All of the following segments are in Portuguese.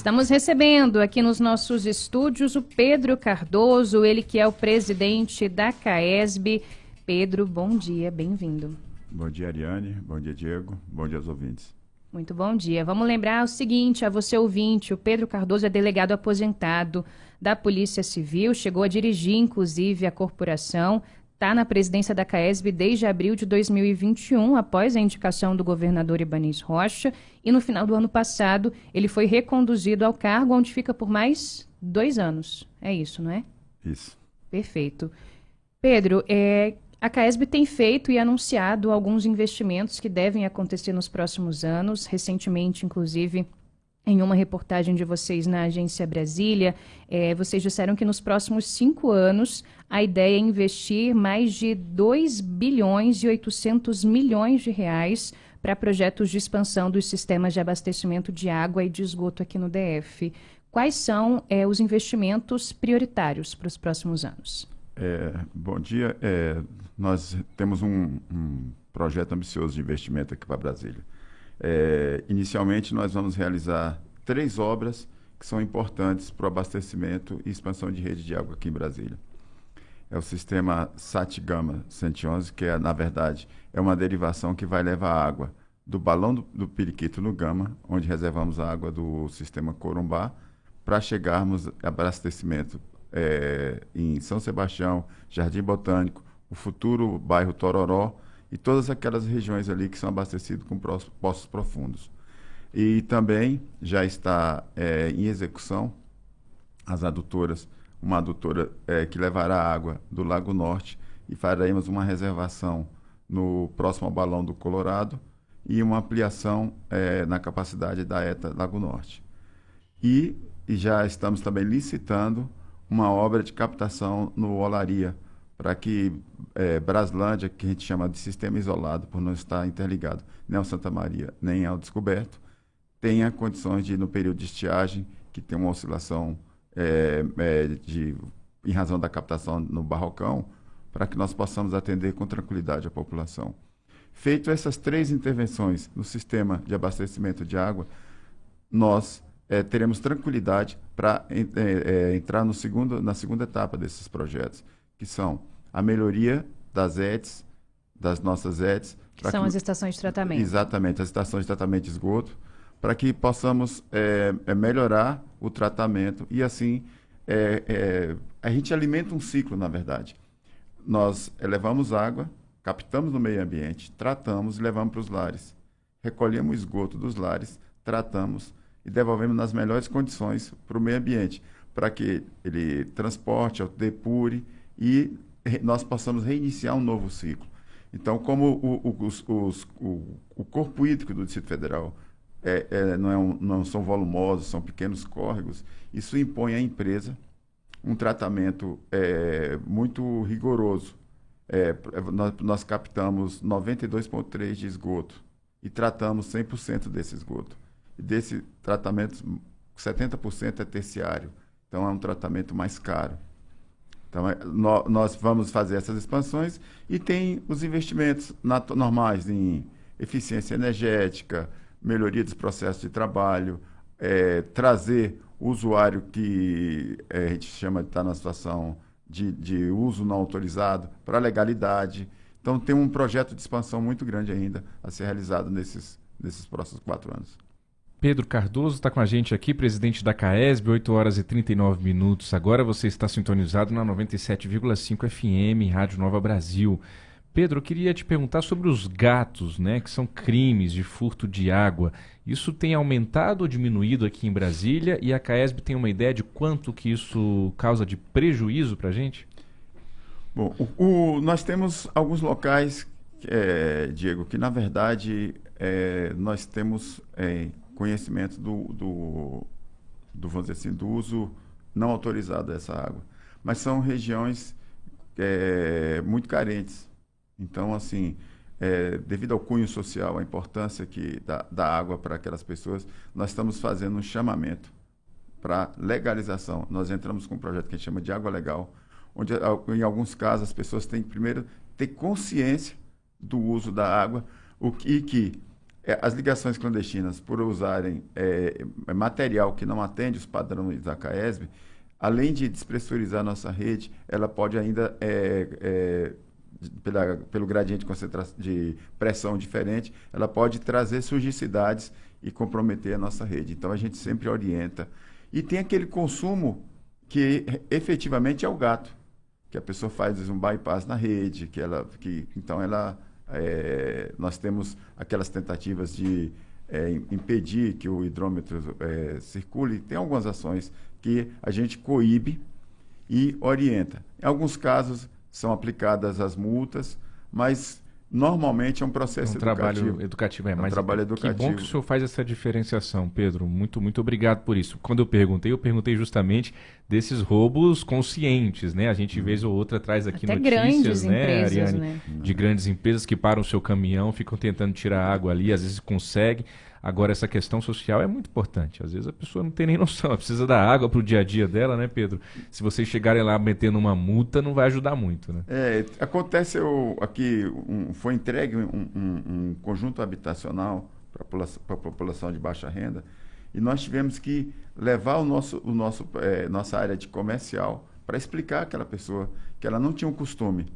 Estamos recebendo aqui nos nossos estúdios o Pedro Cardoso, ele que é o presidente da CAESB. Pedro, bom dia, bem-vindo. Bom dia, Ariane. Bom dia, Diego. Bom dia aos ouvintes. Muito bom dia. Vamos lembrar o seguinte, a você ouvinte, o Pedro Cardoso é delegado aposentado da Polícia Civil, chegou a dirigir, inclusive, a corporação, está na presidência da CAESB desde abril de 2021, após a indicação do governador Ibanez Rocha, e no final do ano passado ele foi reconduzido ao cargo, onde fica por mais 2 anos. É isso, não é? Isso. Perfeito. Pedro, a CAESB tem feito e anunciado alguns investimentos que devem acontecer nos próximos anos. Recentemente, inclusive, em uma reportagem de vocês na Agência Brasília, vocês disseram que nos próximos 5 anos a ideia é investir mais de 2 bilhões e 800 milhões de reais para projetos de expansão dos sistemas de abastecimento de água e de esgoto aqui no DF. Quais são os investimentos prioritários para os próximos anos? Bom dia. Nós temos um projeto ambicioso de investimento aqui para Brasília. Inicialmente, nós vamos realizar 3 obras que são importantes para o abastecimento e expansão de rede de água aqui em Brasília. É o sistema Sat-Gama 111, que na verdade, é uma derivação que vai levar água do balão do Periquito no Gama, onde reservamos a água do sistema Corumbá, para chegarmos a abastecimento em São Sebastião, Jardim Botânico, o futuro bairro Tororó e todas aquelas regiões ali que são abastecidas com poços profundos. E também já está em execução as adutoras, uma adutora que levará água do Lago Norte e faremos uma reservação no próximo ao Balão do Colorado e uma ampliação na capacidade da ETA Lago Norte. E já estamos também licitando uma obra de captação no Olaria, para que Braslândia, que a gente chama de sistema isolado, por não estar interligado nem ao Santa Maria, nem ao Descoberto, tenha condições de, no período de estiagem, que tem uma oscilação em razão da captação no Barrocão, para que nós possamos atender com tranquilidade a população. Feito essas 3 intervenções no sistema de abastecimento de água, nós teremos tranquilidade para entrar na segunda etapa desses projetos, que são a melhoria das ETs, das nossas ETs. Que são as estações de tratamento. Exatamente, as estações de tratamento de esgoto, para que possamos melhorar o tratamento e assim a gente alimenta um ciclo, na verdade. Nós levamos água, captamos no meio ambiente, tratamos e levamos para os lares. Recolhemos o esgoto dos lares, tratamos e devolvemos nas melhores condições para o meio ambiente, para que ele transporte, depure e nós possamos reiniciar um novo ciclo. Então, como o corpo hídrico do Distrito Federal não são volumosos, são pequenos córregos, isso impõe à empresa um tratamento muito rigoroso. Nós captamos 92,3% de esgoto e tratamos 100% desse esgoto. E desse tratamento, 70% é terciário. Então, é um tratamento mais caro. Então, nós vamos fazer essas expansões e tem os investimentos normais em eficiência energética, melhoria dos processos de trabalho, trazer o usuário que a gente chama de estar na situação de uso não autorizado para a legalidade. Então, tem um projeto de expansão muito grande ainda a ser realizado nesses próximos 4 anos. Pedro Cardoso está com a gente aqui, presidente da CAESB, 8 horas e 39 minutos. Agora você está sintonizado na 97,5 FM, Rádio Nova Brasil. Pedro, eu queria te perguntar sobre os gatos, né, que são crimes de furto de água. Isso tem aumentado ou diminuído aqui em Brasília? E a CAESB tem uma ideia de quanto que isso causa de prejuízo para a gente? Bom, nós temos alguns locais, Diego, que na verdade nós temos conhecimento vamos dizer assim, do uso não autorizado dessa água. Mas são regiões muito carentes. Então, assim, devido ao cunho social, a importância da água para aquelas pessoas, nós estamos fazendo um chamamento para legalização. Nós entramos com um projeto que a gente chama de Água Legal, onde, em alguns casos, as pessoas têm que primeiro ter consciência do uso da água, que as ligações clandestinas, por usarem material que não atende os padrões da CAESB, além de despressurizar a nossa rede, ela pode ainda, pelo gradiente de pressão diferente, ela pode trazer sujeicidades e comprometer a nossa rede. Então, a gente sempre orienta. E tem aquele consumo que efetivamente é o gato, que a pessoa faz um bypass na rede, então nós temos aquelas tentativas de impedir que o hidrômetro circule. Tem algumas ações que a gente coíbe e orienta. Em alguns casos são aplicadas as multas, mas normalmente é um processo trabalho educativo. Um trabalho educativo. Que bom que o senhor faz essa diferenciação, Pedro. Muito, muito obrigado por isso. Quando eu perguntei justamente desses roubos conscientes, né? A gente, vez ou outra, traz aqui até notícias, grandes empresas, Ariane, né? de grandes empresas que param o seu caminhão, ficam tentando tirar água ali, às vezes conseguem. Agora, essa questão social é muito importante. Às vezes a pessoa não tem nem noção, ela precisa da água para o dia a dia dela, né, Pedro? Se vocês chegarem lá metendo uma multa, não vai ajudar muito, né? Acontece foi entregue um conjunto habitacional para a população de baixa renda e nós tivemos que levar nossa área de comercial para explicar àquela pessoa que ela não tinha um costume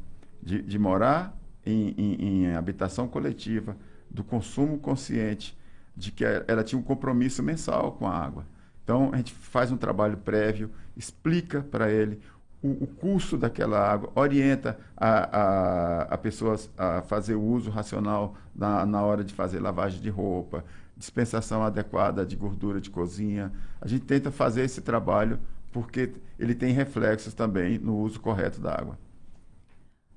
de morar em habitação coletiva, do consumo consciente, de que ela tinha um compromisso mensal com a água. Então, a gente faz um trabalho prévio, explica para ele o custo daquela água, orienta a pessoas a fazer o uso racional na hora de fazer lavagem de roupa, dispensação adequada de gordura de cozinha. A gente tenta fazer esse trabalho porque ele tem reflexos também no uso correto da água.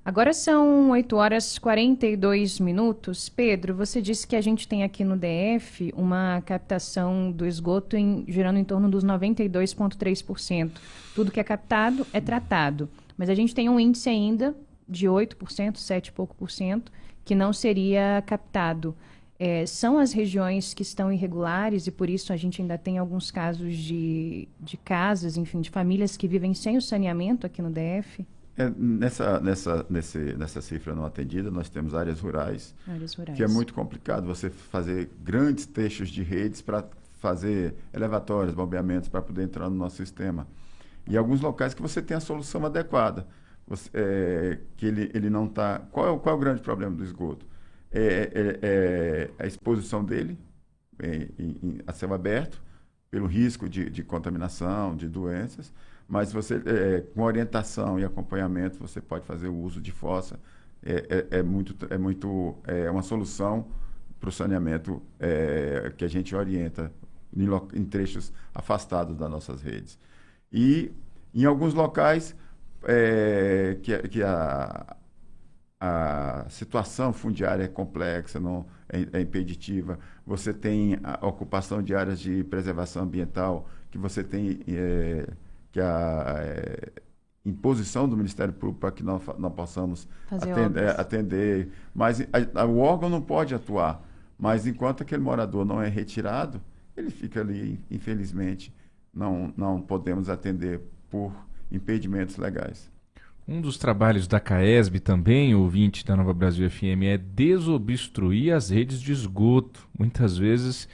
Agora são 8h42. Pedro, você disse que a gente tem aqui no DF uma captação do esgoto girando em torno dos 92,3%. Tudo que é captado é tratado. Mas a gente tem um índice ainda de 8%, 7 e pouco por cento, que não seria captado. São as regiões que estão irregulares e por isso a gente ainda tem alguns casos de casas, enfim, de famílias que vivem sem o saneamento aqui no DF? Nessa cifra não atendida, nós temos áreas rurais, que é muito complicado você fazer grandes trechos de redes para fazer elevatórios, bombeamentos, para poder entrar no nosso sistema. E alguns locais que você tem a solução adequada, que ele não está... Qual é o grande problema do esgoto? A exposição dele a céu aberto, pelo risco de contaminação, de doenças, mas você, com orientação e acompanhamento, você pode fazer o uso de fossa. É uma solução para o saneamento que a gente orienta em trechos afastados das nossas redes. E em alguns locais que a situação fundiária é complexa, é impeditiva, você tem a ocupação de áreas de preservação ambiental, que você tem a imposição do Ministério Público para que nós não possamos atender. Mas o órgão não pode atuar. Mas enquanto aquele morador não é retirado, ele fica ali, infelizmente, não podemos atender por impedimentos legais. Um dos trabalhos da CAESB também, ouvinte da Nova Brasil FM, é desobstruir as redes de esgoto, muitas vezes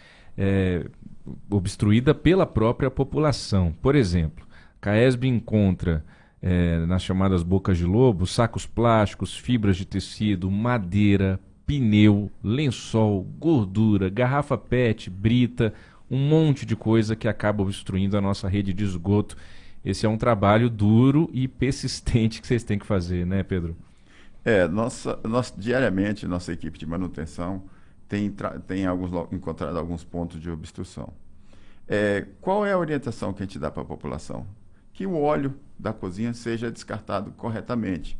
obstruída pela própria população. Por exemplo, a CAESB encontra nas chamadas bocas de lobo sacos plásticos, fibras de tecido, madeira, pneu, lençol, gordura, garrafa PET, brita, um monte de coisa que acaba obstruindo a nossa rede de esgoto. Esse é um trabalho duro e persistente que vocês têm que fazer, né, Pedro? Diariamente, nossa equipe de manutenção tem encontrado alguns pontos de obstrução. Qual é a orientação que a gente dá para a população? Que o óleo da cozinha seja descartado corretamente,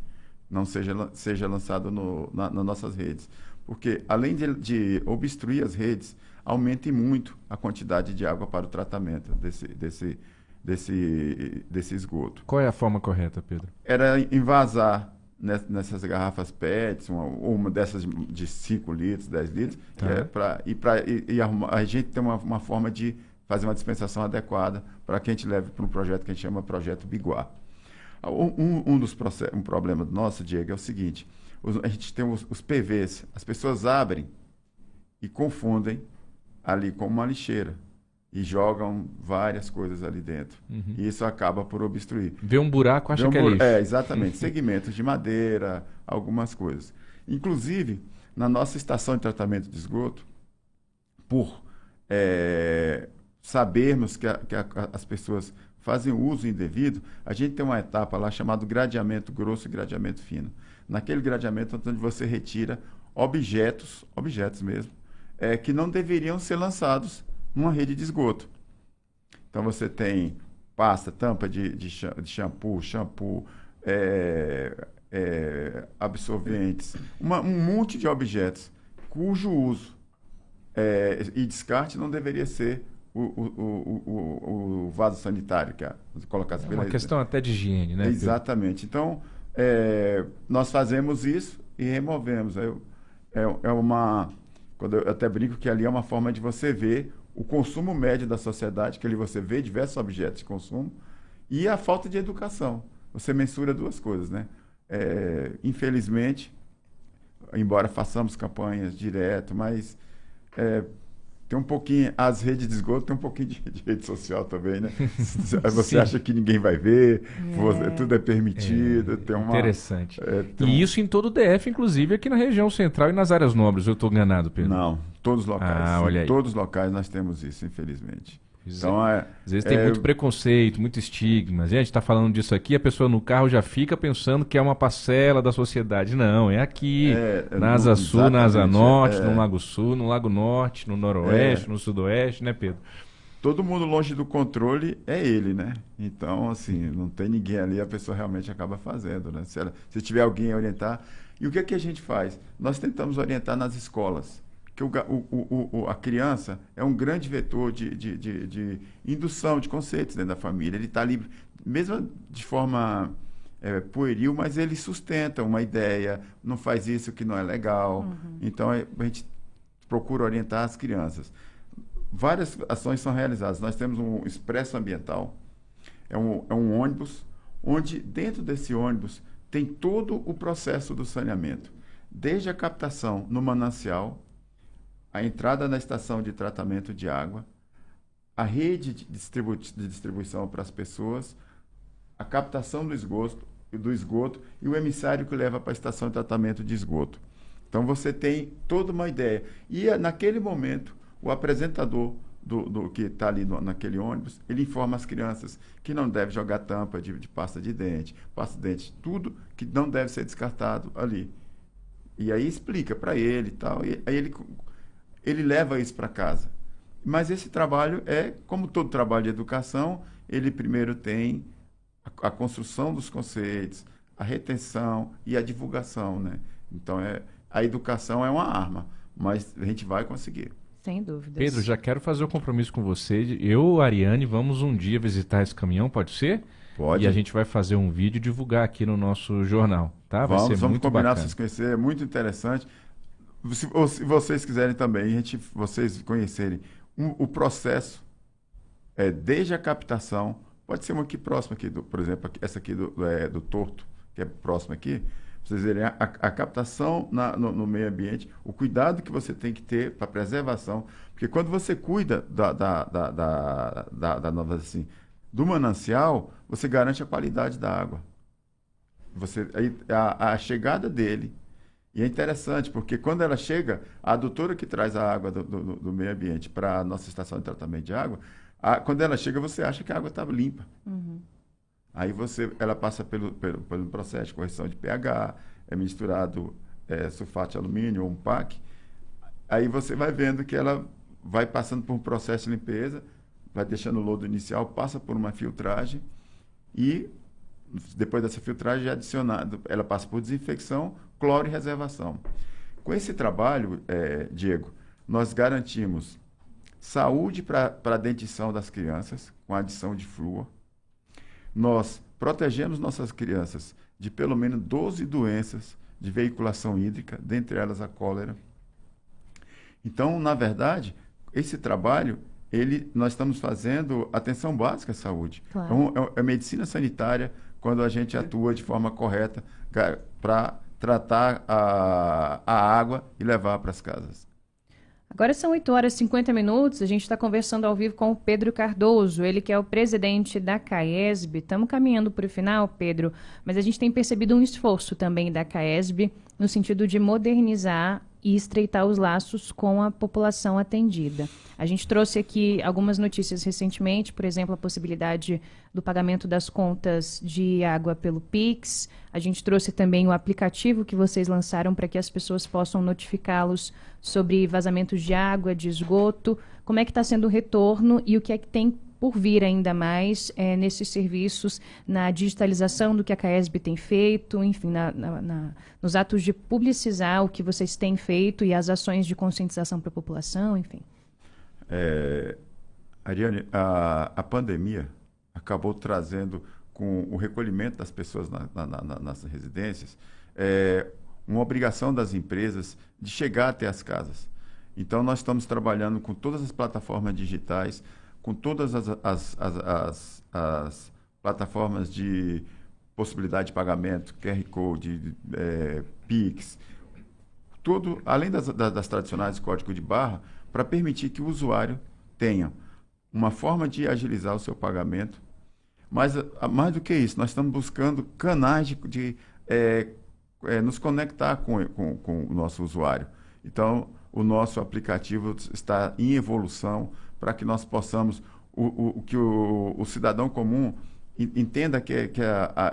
não seja lançado nas nossas redes. Porque, além de obstruir as redes, aumente muito a quantidade de água para o tratamento desse esgoto. Qual é a forma correta, Pedro? Era envasar nessas garrafas PET, uma dessas de 5 litros, 10 litros, a gente tem uma forma de fazer uma dispensação adequada para que a gente leve para um projeto que a gente chama Projeto Biguá. Um problema nosso, Diego, é o seguinte: a gente tem os PVs, as pessoas abrem e confundem ali com uma lixeira e jogam várias coisas ali dentro. E isso acaba por obstruir. Vê um buraco, acha que é lixo. Exatamente. Segmentos de madeira, algumas coisas. Inclusive, na nossa estação de tratamento de esgoto, por sabermos que as pessoas fazem uso indevido, a gente tem uma etapa lá chamada gradeamento grosso e gradeamento fino. Naquele gradeamento onde você retira objetos mesmo, que não deveriam ser lançados numa rede de esgoto. Então você tem pasta, tampa de shampoo, absorventes, um monte de objetos cujo uso e descarte não deveria ser o vaso sanitário, que colocasse pela... uma questão até de higiene, né? Exatamente. Então, nós fazemos isso e removemos. Quando eu até brinco que ali é uma forma de você ver o consumo médio da sociedade, que ali você vê diversos objetos de consumo, e a falta de educação. Você mensura duas coisas, né? Infelizmente, embora façamos campanhas direto, mas tem um pouquinho, as redes de esgoto tem um pouquinho de rede social também, né? Você acha que ninguém vai ver, tudo é permitido. Tem uma, interessante. E isso em todo o DF, inclusive aqui na região central e nas áreas nobres, eu estou enganado, Pedro? Não, todos os locais. Olha aí. Todos os locais nós temos isso, infelizmente. Então, às vezes tem muito preconceito, muito estigma. A gente está falando disso aqui, a pessoa no carro já fica pensando que é uma parcela da sociedade. Não, é aqui, na Asa Sul, na Asa Norte, no Lago Sul, no Lago Norte, no Noroeste, no Sudoeste, né, Pedro? Todo mundo longe do controle é ele, né? Então, assim, não tem ninguém ali, a pessoa realmente acaba fazendo, né? Se tiver alguém a orientar. E o que é que a gente faz? Nós tentamos orientar nas escolas. Que a criança é um grande vetor de indução de conceitos dentro da família. Ele está ali, mesmo de forma pueril, mas ele sustenta uma ideia, não faz isso que não é legal. Então, a gente procura orientar as crianças. Várias ações são realizadas. Nós temos um expresso ambiental, é um ônibus, onde dentro desse ônibus tem todo o processo do saneamento, desde a captação no manancial, a entrada na estação de tratamento de água, a rede de distribuição para as pessoas, a captação do esgoto e o emissário que leva para a estação de tratamento de esgoto. Então você tem toda uma ideia. E naquele momento, o apresentador do que está ali naquele ônibus, ele informa as crianças que não deve jogar tampa de pasta de dente, tudo que não deve ser descartado ali. E aí explica para ele e tal. E aí ele leva isso para casa. Mas esse trabalho como todo trabalho de educação, ele primeiro tem a construção dos conceitos, a retenção e a divulgação, né? Então, a educação é uma arma, mas a gente vai conseguir. Sem dúvidas. Pedro, já quero fazer o compromisso com você. Eu, Ariane, vamos um dia visitar esse caminhão, pode ser? Pode. E a gente vai fazer um vídeo e divulgar aqui no nosso jornal, tá? Vai ser vamos muito combinar bacana. Para vocês conhecerem, é muito interessante. Se vocês quiserem também, vocês conhecerem o processo, desde a captação, pode ser uma aqui próxima, por exemplo, essa aqui do Torto, que é próxima aqui, pra vocês verem a captação no meio ambiente, o cuidado que você tem que ter para preservação, porque quando você cuida do manancial, você garante a qualidade da água. A chegada dele. E é interessante, porque quando ela chega, a adutora que traz a água do meio ambiente para a nossa estação de tratamento de água, quando ela chega, você acha que a água está limpa. Aí ela passa pelo processo de correção de pH, é misturado sulfato de alumínio ou um PAC. Aí você vai vendo que ela vai passando por um processo de limpeza, vai deixando o lodo inicial, passa por uma filtragem e depois dessa filtragem adicionada, ela passa por desinfecção, cloro e reservação. Com esse trabalho, Diego, nós garantimos saúde para a dentição das crianças, com adição de flúor. Nós protegemos nossas crianças de pelo menos 12 doenças de veiculação hídrica, dentre elas a cólera. Então, na verdade, esse trabalho, nós estamos fazendo atenção básica à saúde. Claro. Então, é medicina sanitária quando a gente atua de forma correta para tratar a água e levar para as casas. Agora são 8 horas e 50 minutos, a gente está conversando ao vivo com o Pedro Cardoso, ele que é o presidente da CAESB. Estamos caminhando para o final, Pedro, mas a gente tem percebido um esforço também da CAESB no sentido de modernizar e estreitar os laços com a população atendida. A gente trouxe aqui algumas notícias recentemente, por exemplo, a possibilidade do pagamento das contas de água pelo Pix. A gente trouxe também o aplicativo que vocês lançaram para que as pessoas possam notificá-los sobre vazamentos de água, de esgoto. Como é que está sendo o retorno e o que é que tem por vir ainda mais nesses serviços, na digitalização do que a CAESB tem feito, enfim, nos atos de publicizar o que vocês têm feito e as ações de conscientização para a população, enfim. Ariane, a pandemia acabou trazendo, com o recolhimento das pessoas nas residências, uma obrigação das empresas de chegar até as casas. Então, nós estamos trabalhando com todas as plataformas digitais, com todas as plataformas de possibilidade de pagamento, QR Code, Pix, tudo, além das tradicionais código de barra, para permitir que o usuário tenha uma forma de agilizar o seu pagamento. Mas, mais do que isso, nós estamos buscando canais de nos conectar com o nosso usuário. Então, o nosso aplicativo está em evolução para que nós possamos, que o cidadão comum entenda que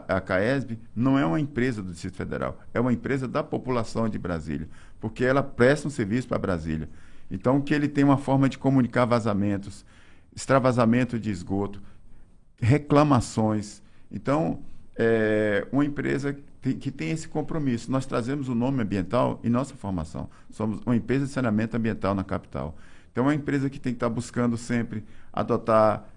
a CAESB não é uma empresa do Distrito Federal, é uma empresa da população de Brasília, porque ela presta um serviço para Brasília. Então, que ele tem uma forma de comunicar vazamentos, extravasamento de esgoto, reclamações. Então, uma empresa que tem esse compromisso. Nós trazemos o nome ambiental em nossa formação. Somos uma empresa de saneamento ambiental na capital. Então, é uma empresa que tem que estar buscando sempre adotar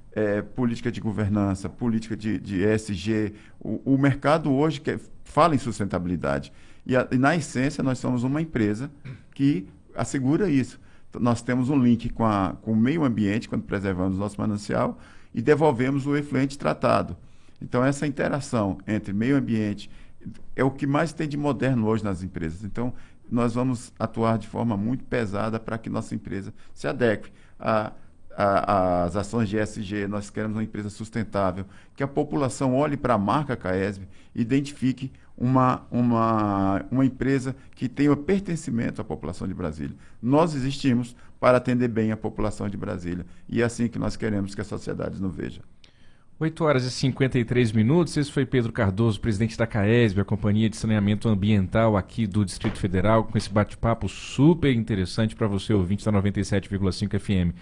política de governança, política de ESG. O mercado hoje fala em sustentabilidade. E, na essência, nós somos uma empresa que assegura isso. Nós temos um link com o meio ambiente, quando preservamos nosso manancial, e devolvemos o efluente tratado. Então, essa interação entre meio ambiente é o que mais tem de moderno hoje nas empresas. Então, nós vamos atuar de forma muito pesada para que nossa empresa se adeque às ações de ESG. Nós queremos uma empresa sustentável, que a população olhe para a marca CAESB e identifique uma empresa que tenha pertencimento à população de Brasília. Nós existimos para atender bem a população de Brasília e é assim que nós queremos que a sociedade nos veja. 8 horas e 53 minutos. Esse foi Pedro Cardoso, presidente da CAESB, a Companhia de Saneamento Ambiental aqui do Distrito Federal, com esse bate-papo super interessante para você, ouvinte da 97,5 FM.